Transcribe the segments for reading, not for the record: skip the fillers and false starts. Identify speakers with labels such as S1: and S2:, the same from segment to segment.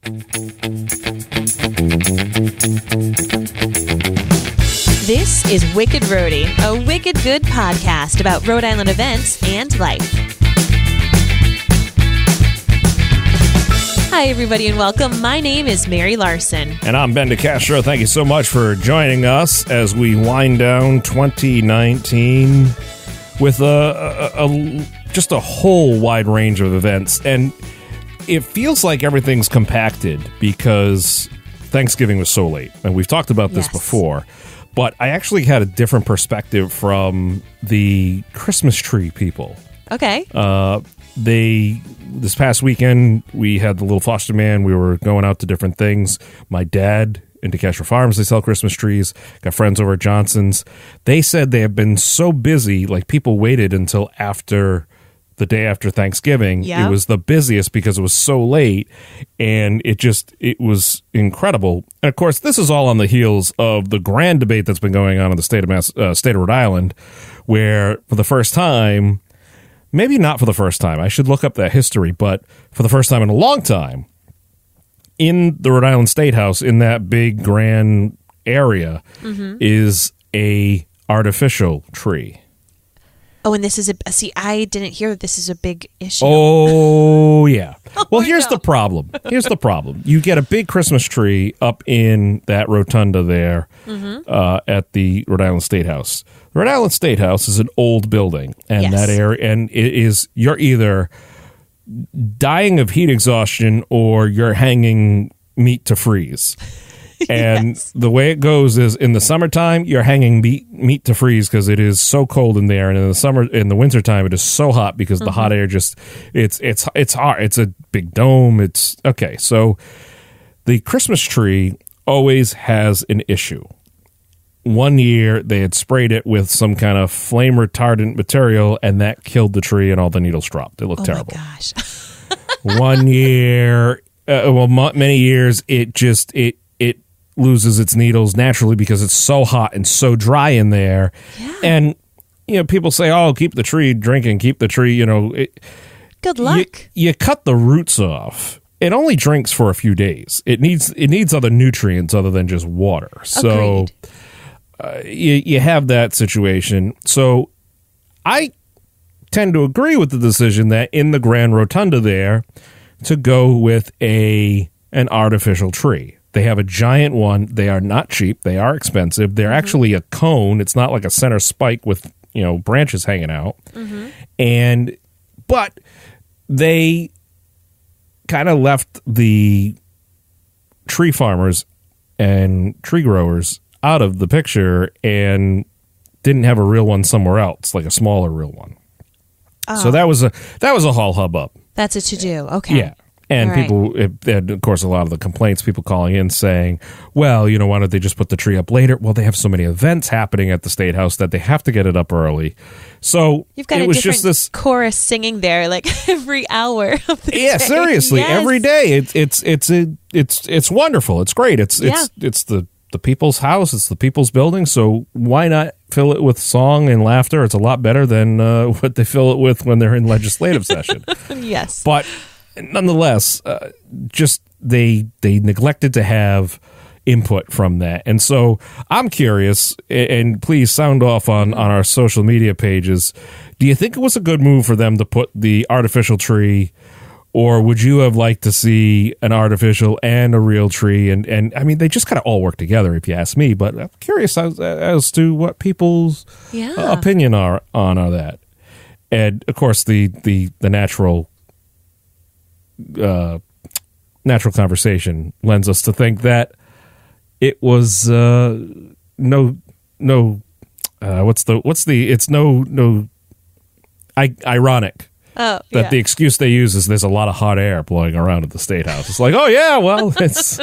S1: This is Wicked Rhody, a wicked good podcast about Rhode Island events and life. Hi, everybody, and welcome. My name is Mary Larson.
S2: And I'm Ben DeCastro. Thank you so much for joining us as we wind down 2019 with just a whole wide range of events. And it feels like everything's compacted because Thanksgiving was so late. And we've talked about this before. But I actually had a different perspective from the Christmas tree people.
S1: Okay.
S2: This past weekend, we had the little foster man. We were going out to different things. My dad in DeCastro Farms, they sell Christmas trees. Got friends over at Johnson's. They said they have been so busy, like people waited until after the day after Thanksgiving. Yep. It was the busiest because it was so late, and it was incredible. And of course, this is all on the heels of the grand debate that's been going on in the state of Rhode Island, where for the first time, maybe not for the first time, I should look up that history, but for the first time in a long time, in the Rhode Island State House, in that big grand area, is a artificial tree.
S1: Oh, and this is I didn't hear that this is a big issue.
S2: Oh, yeah. Well, here's the problem. Here's the problem. You get a big Christmas tree up in that rotunda there at the Rhode Island State House. The Rhode Island State House is an old building, and that area, and you're either dying of heat exhaustion or you're hanging meat to freeze. And the way it goes is in the summertime, you're hanging meat to freeze because it is so cold in there. And in the wintertime, it is so hot because the hot air it's hot. It's a big dome. It's okay. So the Christmas tree always has an issue. One year they had sprayed it with some kind of flame retardant material, and that killed the tree and all the needles dropped. It looked terrible.
S1: Oh my gosh.
S2: One year, many years, it loses its needles naturally because it's so hot and so dry in there. Yeah. And, people say, oh, keep the tree drinking, keep the tree,
S1: Good luck.
S2: You cut the roots off. It only drinks for a few days. It needs other nutrients other than just water. So you have that situation. So I tend to agree with the decision that in the Grand Rotunda there to go with an artificial tree. They have a giant one. They are not cheap. They are expensive. They're actually a cone. It's not like a center spike with, branches hanging out. But they kind of left the tree farmers and tree growers out of the picture and didn't have a real one somewhere else, like a smaller real one. Oh. So that was a whole hubbub.
S1: That's a to-do. Okay.
S2: Yeah. And people, and of course, a lot of the complaints, people calling in saying, well, why don't they just put the tree up later? Well, they have so many events happening at the State House that they have to get it up early. So
S1: you've got this chorus singing there like every hour of the day.
S2: Seriously, every day. It's wonderful. It's great. It's the people's house. It's the people's building. So why not fill it with song and laughter? It's a lot better than what they fill it with when they're in legislative session.
S1: Yes.
S2: But nonetheless, they neglected to have input from that. And so I'm curious, and please sound off on our social media pages. Do you think it was a good move for them to put the artificial tree, or would you have liked to see an artificial and a real tree? And I mean, they just kind of all work together, if you ask me. But I'm curious as to what people's opinion are on that. And of course, the natural conversation lends us to think that it was ironic that the excuse they use is there's a lot of hot air blowing around at the State House. It's like, oh yeah, well, it's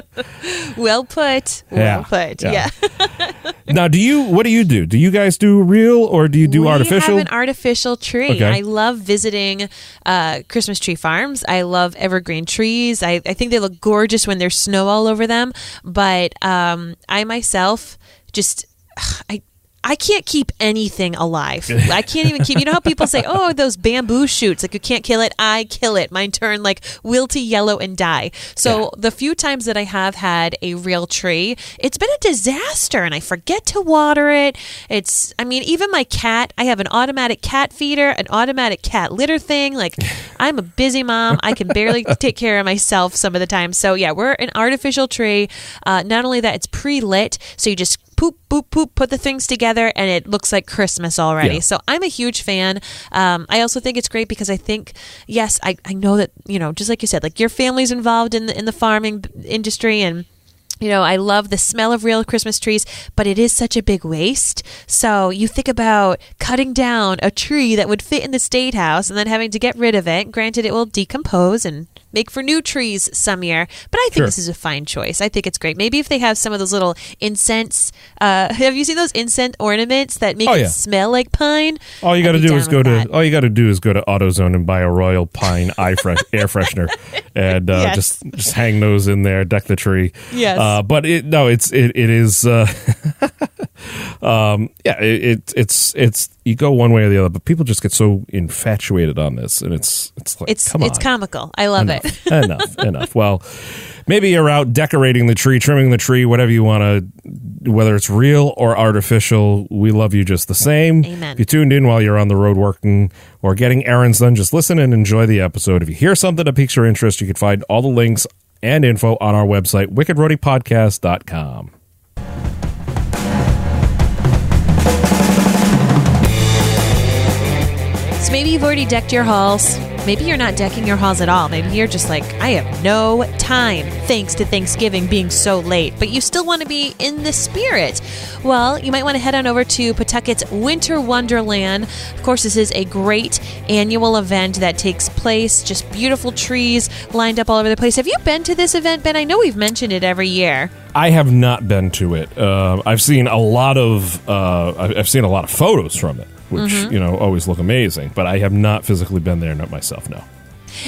S1: well put. Yeah.
S2: Now, what do you do? Do you guys do real or do you do artificial?
S1: We have an artificial tree. Okay. I love visiting Christmas tree farms. I love evergreen trees. I think they look gorgeous when there's snow all over them. But I myself I can't keep anything alive. I can't even keep, you know how people say, oh, those bamboo shoots, like you can't kill it. I kill it. Mine turn like wilty yellow and die. So the few times that I have had a real tree, it's been a disaster and I forget to water it. Even my cat, I have an automatic cat feeder, an automatic cat litter thing. Like I'm a busy mom. I can barely take care of myself some of the time. So yeah, we're an artificial tree. Not only that, it's pre-lit. So you just poop, poop, poop, put the things together, and it looks like Christmas already. Yeah. So I'm a huge fan. I also think it's great because I think, yes, I know that, just like you said, like your family's involved in the farming industry, and I love the smell of real Christmas trees, but it is such a big waste. So you think about cutting down a tree that would fit in the State House and then having to get rid of it. Granted, it will decompose and make for new trees some year, but I think this is a fine choice. I think it's great. Maybe if they have some of those little incense, have you seen those incense ornaments that make it smell like pine?
S2: All you got to do is go to AutoZone and buy a Royal Pine air freshener, and just hang those in there, deck the tree.
S1: Yes,
S2: but it is. It's you go one way or the other, but people just get so infatuated on this, and it's like come on.
S1: It's comical. I love it.
S2: Enough. Well, maybe you're out decorating the tree, trimming the tree, whatever you want to, whether it's real or artificial. We love you just the same.
S1: Amen.
S2: If you tuned in while you're on the road working or getting errands done, just listen and enjoy the episode. If you hear something that piques your interest, you can find all the links and info on our website, wickedrhodypodcast.com.
S1: So maybe you've already decked your halls. Maybe you're not decking your halls at all. Maybe you're just like, I have no time thanks to Thanksgiving being so late, but you still want to be in the spirit. Well, you might want to head on over to Pawtucket's Winter Wonderland. Of course, this is a great annual event that takes place. Just beautiful trees lined up all over the place. Have you been to this event, Ben? I know we've mentioned it every year.
S2: I have not been to it. I've seen a lot of photos from it, which always look amazing. But I have not physically been there myself. No.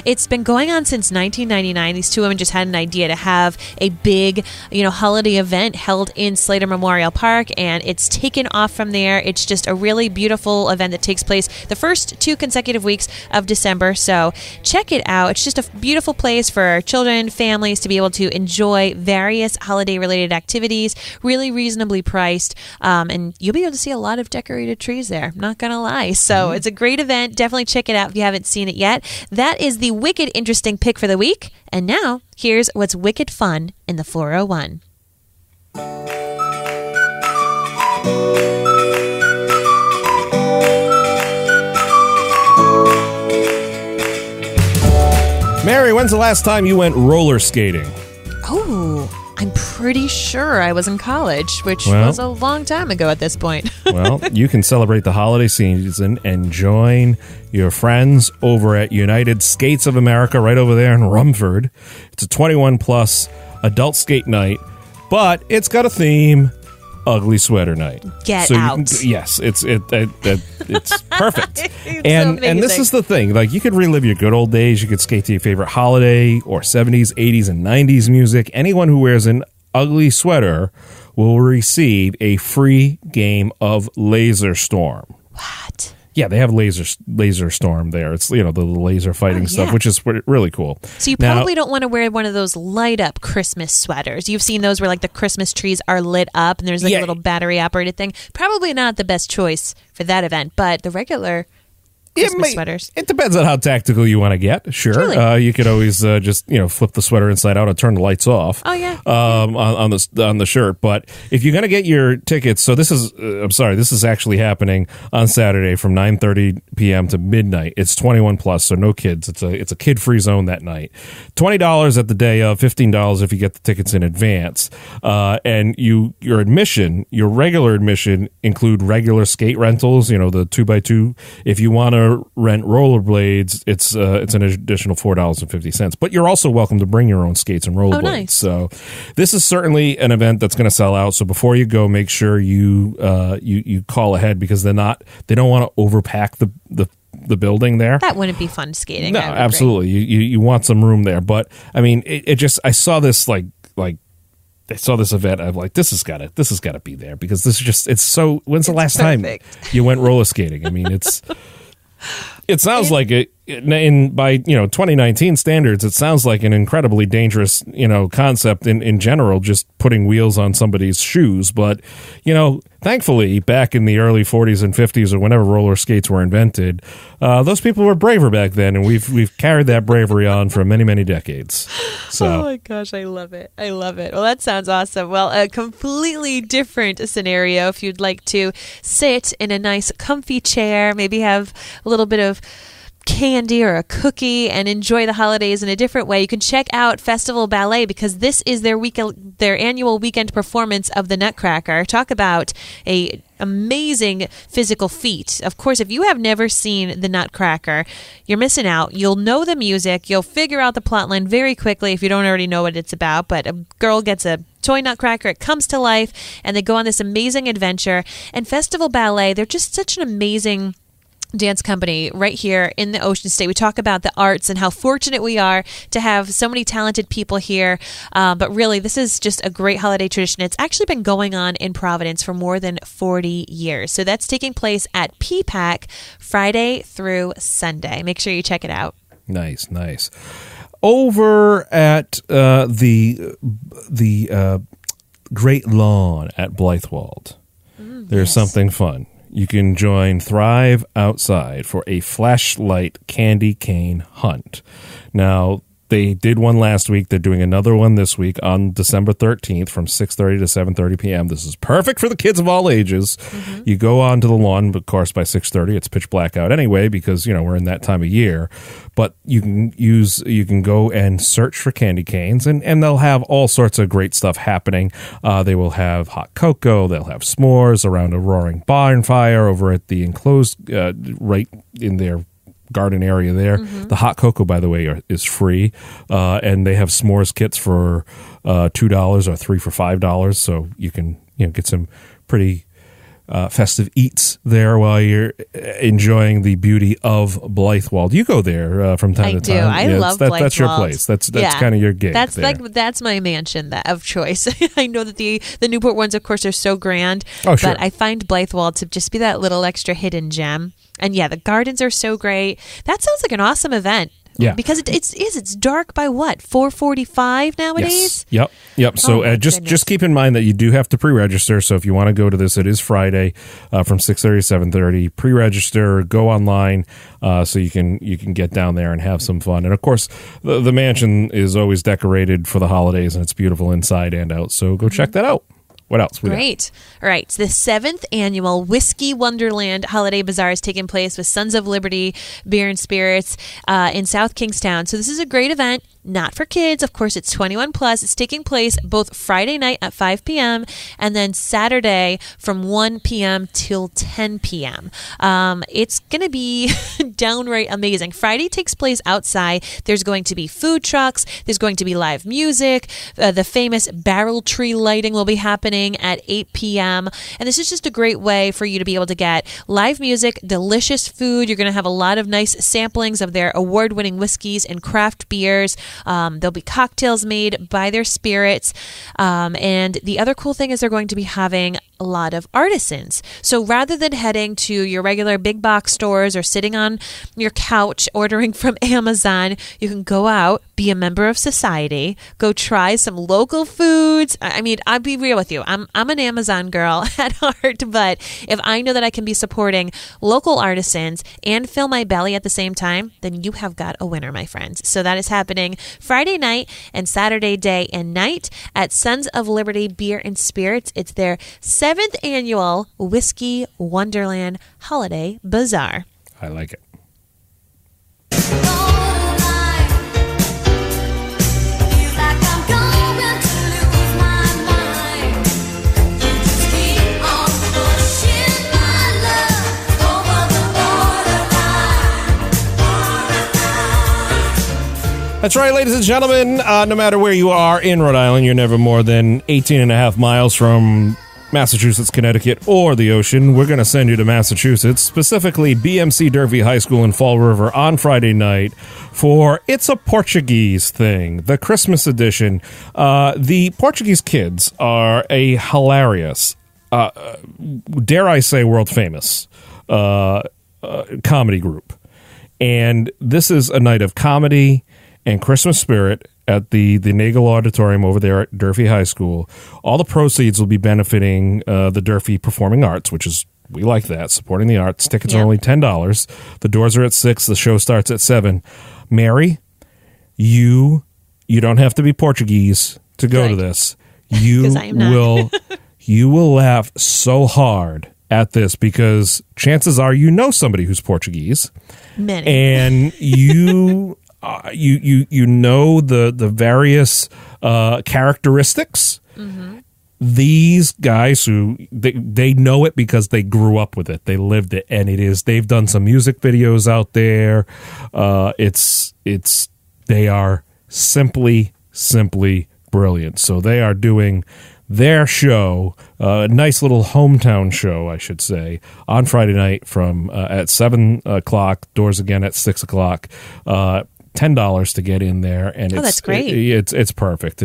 S1: It's been going on since 1999. These two women just had an idea to have a big, holiday event held in Slater Memorial Park, and it's taken off from there. It's just a really beautiful event that takes place the first 2 consecutive weeks of December. So check it out. It's just a beautiful place for children, families to be able to enjoy various holiday-related activities, really reasonably priced, and you'll be able to see a lot of decorated trees there. I'm not going to lie. So it's a great event. Definitely check it out if you haven't seen it yet. That is the wicked interesting pick for the week. And now, here's what's wicked fun in the 401.
S2: Mary, when's the last time you went roller skating?
S1: Oh, I'm pretty sure I was in college, which was a long time ago at this point.
S2: Well, you can celebrate the holiday season and join your friends over at United Skates of America right over there in Rumford. It's a 21-plus adult skate night, but it's got a theme, ugly sweater night.
S1: Get out.
S2: Yes, it's perfect.
S1: and
S2: this is the thing. Like, you could relive your good old days. You could skate to your favorite holiday or 70s, 80s, and 90s music. Anyone who wears an ugly sweater will receive a free game of Laser Storm.
S1: What?
S2: Yeah, they have Laser Storm there. It's, the laser fighting stuff, which is really cool.
S1: So you probably don't want to wear one of those light up Christmas sweaters. You've seen those where like the Christmas trees are lit up and there's like a little battery operated thing. Probably not the best choice for that event, but the regular Christmas sweaters.
S2: It depends on how tactical you want to get. Sure, you could always just flip the sweater inside out and turn the lights off.
S1: Oh yeah,
S2: on the shirt. But if you're gonna get your tickets, so this is actually happening on Saturday from 9:30 p.m. to midnight. It's 21 plus, so no kids. It's a kid free zone that night. $20 at the day of, $15 if you get the tickets in advance. And your regular admission include regular skate rentals. The 2x2. If you want to rent rollerblades, it's an additional $4.50. But you're also welcome to bring your own skates and rollerblades.
S1: Oh, nice.
S2: So this is certainly an event that's going to sell out. So before you go, make sure you call ahead, because they don't want to overpack the building there.
S1: That wouldn't be fun skating.
S2: No, absolutely. You want some room there. But I mean, I saw this like saw this event. I'm like, this has got to be there because this is just, it's so, when's the last time you went roller skating? I mean, it sounds like it by 2019 standards, it sounds like an incredibly dangerous concept in general, just putting wheels on somebody's shoes. But thankfully, back in the early 40s and 50s or whenever roller skates were invented, those people were braver back then, and we've carried that bravery on for many, many decades. So.
S1: Oh my gosh, I love it. Well, that sounds awesome. Well, a completely different scenario if you'd like to sit in a nice comfy chair, maybe have a little bit of candy or a cookie and enjoy the holidays in a different way. You can check out Festival Ballet because this is their annual weekend performance of the Nutcracker. Talk about a amazing physical feat. Of course, if you have never seen the Nutcracker, you're missing out. You'll know the music. You'll figure out the plotline very quickly if you don't already know what it's about. But a girl gets a toy nutcracker, it comes to life, and they go on this amazing adventure. And Festival Ballet, they're just such an amazing dance company right here in the Ocean State. We talk about the arts and how fortunate we are to have so many talented people here. But really, this is just a great holiday tradition. It's actually been going on in Providence for more than 40 years. So that's taking place at PPAC Friday through Sunday. Make sure you check it out.
S2: Nice. Over at the Great Lawn at Blythewald, there's something fun. You can join Thrive Outside for a flashlight candy cane hunt. Now, they did one last week. They're doing another one this week on December 13th from 6:30 to 7:30 p.m. This is perfect for the kids of all ages. Mm-hmm. You go onto the lawn, of course, by 6:30. It's pitch black out anyway because, we're in that time of year. But you can go and search for candy canes, and they'll have all sorts of great stuff happening. They will have hot cocoa. They'll have s'mores around a roaring bonfire over at the enclosed, right in their garden area there. Mm-hmm. The hot cocoa, by the way, is free, and they have s'mores kits for $2 or 3 for $5. So you can get some pretty festive eats there while you're enjoying the beauty of Blythewald. You go there from time to time.
S1: I love Blythewald.
S2: That's your place. That's kind of your gig.
S1: That's my mansion of choice. I know that the Newport ones, of course, are so grand,
S2: sure.
S1: But I find Blythewald to just be that little extra hidden gem. And yeah, the gardens are so great. That sounds like an awesome event.
S2: Yeah,
S1: because it's dark by what, 4:45 nowadays?
S2: Yes. Yep. So just keep in mind that you do have to pre-register. So if you want to go to this, it is Friday from 6:30 to 7:30. Pre-register, go online so you can get down there and have some fun. And of course, the mansion is always decorated for the holidays, and it's beautiful inside and out. So go check that out. What else?
S1: Great. All right. So the 7th annual Whiskey Wonderland Holiday Bazaar is taking place with Sons of Liberty Beer and Spirits in South Kingstown. So this is a great event. Not for kids. Of course, it's 21 plus. It's taking place both Friday night at 5 p.m. and then Saturday from 1 p.m. till 10 p.m. It's going to be downright amazing. Friday takes place outside. There's going to be food trucks. There's going to be live music. The famous barrel tree lighting will be happening at 8 p.m. And this is just a great way for you to be able to get live music, delicious food. You're going to have a lot of nice samplings of their award-winning whiskeys and craft beers. There'll be cocktails made by their spirits. And the other cool thing is they're going to be having a lot of artisans. So rather than heading to your regular big box stores or sitting on your couch ordering from Amazon, you can go out, be a member of society, go try some local foods. I mean, I'll be real with you. I'm an Amazon girl at heart, but if I know that I can be supporting local artisans and fill my belly at the same time, then you have got a winner, my friends. So that is happening Friday night and Saturday day and night at Sons of Liberty Beer and Spirits. It's their 7th annual Whiskey Wonderland Holiday Bazaar.
S2: I like it. That's right, ladies and gentlemen. No matter where you are in Rhode Island, you're never more than 18 and a half miles from Massachusetts, Connecticut, or the ocean, we're going to send you to Massachusetts, specifically BMC Durfee High School in Fall River on Friday night for It's a Portuguese Thing, the Christmas edition. The Portuguese kids are a hilarious, dare I say world famous, comedy group. And this is a night of comedy and Christmas spirit at the Nagel Auditorium over there at Durfee High School. All the proceeds will be benefiting the Durfee Performing Arts, which is, we like that, supporting the arts. Tickets are only $10. The doors are at 6. The show starts at 7. Mary, you don't have to be Portuguese to go to this. You you will laugh so hard at this because chances are you know somebody who's Portuguese.
S1: Many.
S2: And you you know the various characteristics. Mm-hmm. These guys who they know it because they grew up with it, they lived it, and they've done some music videos out there. They are simply brilliant. So they are doing their show, a nice little hometown show, I should say, on Friday night from at 7 o'clock. Doors again at 6 o'clock. $10 to get in there, and
S1: that's great.
S2: It's perfect.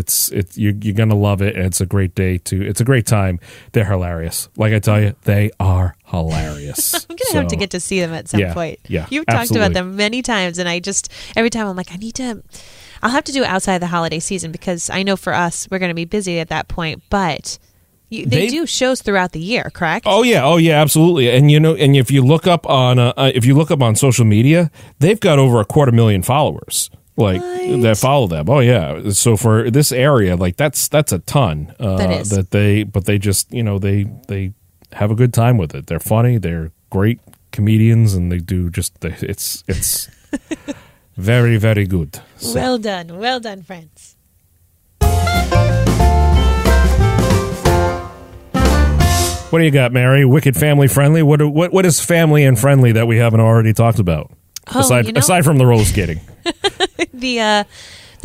S2: You're gonna love it, and it's a great day too. It's a great time. They're hilarious. Like I tell you, they are hilarious.
S1: I'm gonna have to get to see them at some point.
S2: Yeah,
S1: you've talked about them many times, and every time I'm like, I'll have to do it outside the holiday season because I know for us we're going to be busy at that point, but. They do shows throughout the year, correct? Oh yeah, absolutely. And and if you look up on social media, they've got over 250,000 followers that follow them. Oh yeah, so for this area, that's a ton. That is.
S2: They just they have a good time with it. They're funny. They're great comedians, and they do it's very, very good. So.
S1: Well done, friends.
S2: What do you got, Mary? Wicked family friendly? What is family and friendly that we haven't already talked about? Aside from the roller skating.
S1: The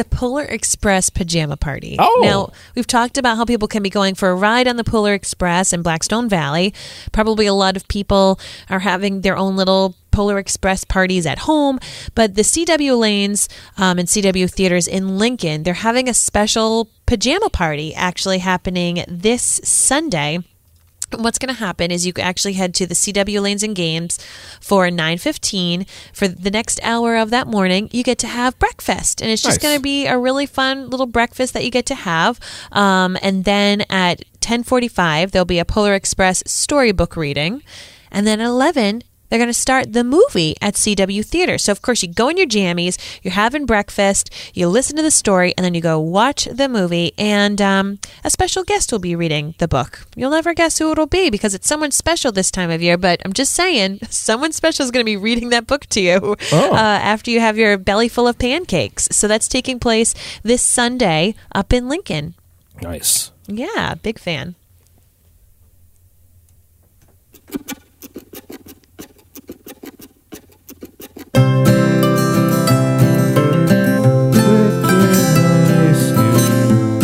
S1: Polar Express pajama party.
S2: Oh.
S1: Now, we've talked about how people can be going for a ride on the Polar Express in Blackstone Valley. Probably a lot of people are having their own little Polar Express parties at home, but the CW Lanes and CW Theaters in Lincoln, they're having a special pajama party actually happening this Sunday. What's going to happen is you actually head to the CW Lanes and Games for 9:15. For the next hour of that morning, you get to have breakfast. And it's just going to be a really fun little breakfast that you get to have. And then at 10:45, there'll be a Polar Express storybook reading. And then at 11, they're going to start the movie at CW Theater. So, of course, you go in your jammies, you're having breakfast, you listen to the story, and then you go watch the movie. And a special guest will be reading the book. You'll never guess who it'll be because it's someone special this time of year. But I'm just saying, someone special is going to be reading that book to you after you have your belly full of pancakes. So that's taking place this Sunday up in Lincoln.
S2: Nice.
S1: Yeah, big fan.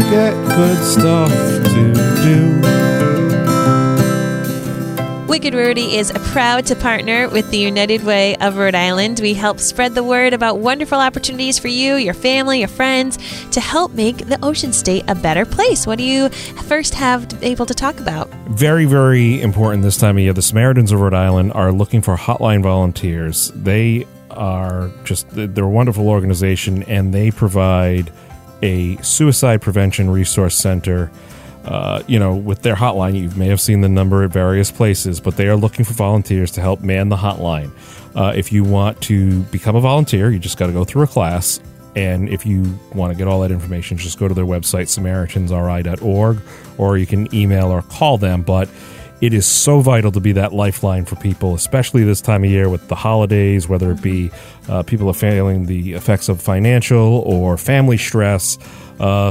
S2: Get good stuff to do.
S1: Wicked Rhody is proud to partner with the United Way of Rhode Island. We help spread the word about wonderful opportunities for you, your family, your friends, to help make the Ocean State a better place. What do you first have able to talk about?
S2: Very, very important this time of year. The Samaritans of Rhode Island are looking for hotline volunteers. They're a wonderful organization, and they provide a suicide prevention resource center. With their hotline, you may have seen the number at various places, but they are looking for volunteers to help man the hotline. If you want to become a volunteer, you just got to go through a class. And if you want to get all that information, just go to their website, SamaritansRI.org, or you can email or call them. But it is so vital to be that lifeline for people, especially this time of year with the holidays, whether it be people are feeling the effects of financial or family stress.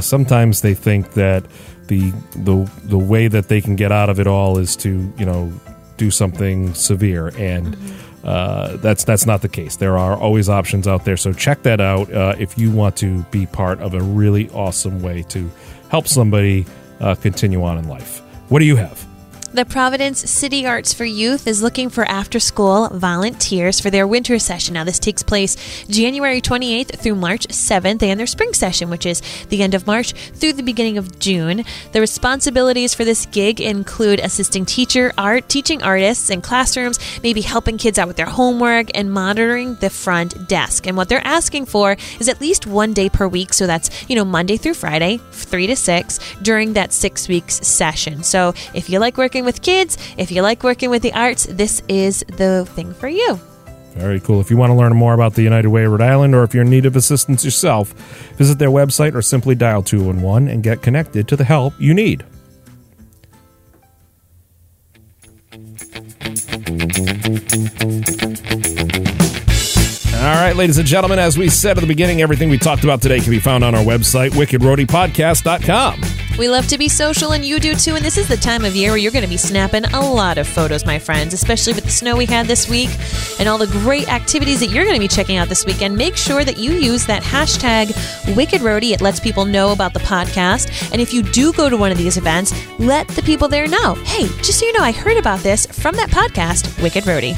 S2: Sometimes they think that the way that they can get out of it all is to do something severe, and that's not the case. There are always options out there, so check that out if you want to be part of a really awesome way to help somebody continue on in life. What do you have?
S1: The Providence City Arts for Youth is looking for after-school volunteers for their winter session. Now, this takes place January 28th through March 7th, and their spring session, which is the end of March through the beginning of June. The responsibilities for this gig include assisting teaching artists in classrooms, maybe helping kids out with their homework, and monitoring the front desk. And what they're asking for is at least one day per week, so that's, Monday through Friday, 3 to 6, during that 6 weeks session. So if you like working with kids, if you like working with the arts, this is the thing for you.
S2: Very cool. If you want to learn more about the United Way of Rhode Island, or if you're in need of assistance yourself, visit their website or simply dial 211 and get connected to the help you need. All right, ladies and gentlemen, as we said at the beginning, everything we talked about today can be found on our website, wickedrhodypodcast.com.
S1: We love to be social, and you do too, and this is the time of year where you're going to be snapping a lot of photos, my friends, especially with the snow we had this week and all the great activities that you're going to be checking out this weekend. Make sure that you use that hashtag WickedRhody. It lets people know about the podcast, and if you do go to one of these events, let the people there know, hey, just so you know, I heard about this from that podcast, Wicked Rhody.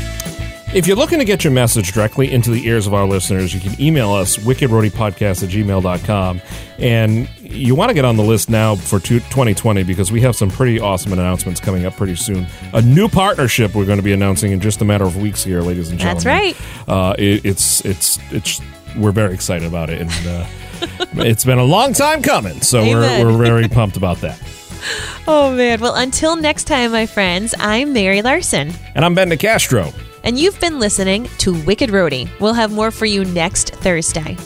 S2: If you're looking to get your message directly into the ears of our listeners, you can email us, wickedrhodypodcast@gmail.com. And you want to get on the list now for 2020 because we have some pretty awesome announcements coming up pretty soon. A new partnership we're going to be announcing in just a matter of weeks here, ladies and gentlemen.
S1: That's
S2: right. We're very excited about it, and it's been a long time coming, so
S1: Amen.
S2: we're very pumped about that.
S1: Oh, man. Well, until next time, my friends, I'm Mary Larson.
S2: And I'm Ben DeCastro.
S1: And you've been listening to Wicked Rhody. We'll have more for you next Thursday.